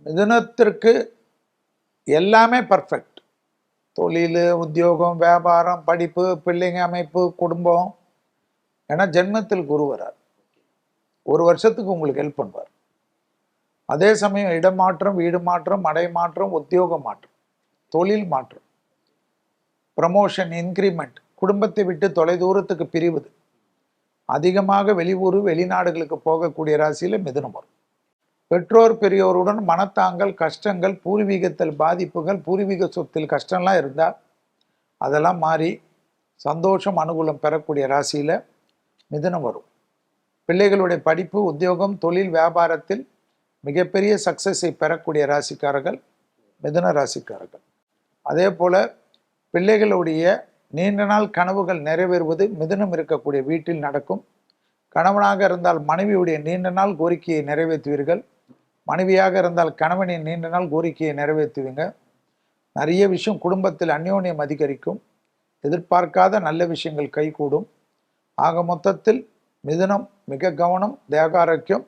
மிதுனத்திற்கு எல்லாமே பர்ஃபெக்ட். தொழில், உத்தியோகம், வியாபாரம், படிப்பு, பிள்ளைங்க அமைப்பு, குடும்பம். ஏன்னா ஜென்மத்தில் குரு வரார். 1 வருஷத்துக்கு உங்களுக்கு ஹெல்ப் பண்ணுவார். அதே சமயம் இடமாற்றம், வீடு மாற்றம், மடை மாற்றம், உத்தியோக மாற்றம், தொழில் மாற்றம், ப்ரமோஷன், இன்க்ரிமெண்ட், குடும்பத்தை விட்டு தொலைதூரத்துக்கு பிரிவது, அதிகமாக வெளியூர் வெளிநாடுகளுக்கு போகக்கூடிய ராசியில் மிதுனம் வரும். பெற்றோர் பெரியோருடன் மனத்தாங்கல், கஷ்டங்கள், பூர்வீகத்தில் பாதிப்புகள், பூர்வீக சொத்தில் கஷ்டம்லாம் இருந்தால் அதெல்லாம் மாறி சந்தோஷம், அனுகூலம் பெறக்கூடிய ராசியில் மிதுனம் வரும். பிள்ளைகளுடைய படிப்பு, உத்தியோகம், தொழில், வியாபாரத்தில் மிகப்பெரிய சக்சஸை பெறக்கூடிய ராசிக்காரர்கள் மிதுன ராசிக்காரர்கள். அதே போல் பிள்ளைகளுடைய நீண்ட நாள் கனவுகள் நிறைவேறுவது மிதுனம் இருக்கக்கூடிய வீட்டில் நடக்கும். கணவனாக இருந்தால் மனைவியுடைய நீண்ட நாள் கோரிக்கையை நிறைவேற்றுவீர்கள். மனைவியாக இருந்தால் கணவனின் நீண்ட நாள் கோரிக்கையை நிறைவேற்றுவீங்க. நிறைய விஷயம் குடும்பத்தில் அந்யோன்யம் அதிகரிக்கும். எதிர்பார்க்காத நல்ல விஷயங்கள் கைகூடும். ஆக மொத்தத்தில் மிதுனம் மிக கவனம், தேகாரோக்கியம்,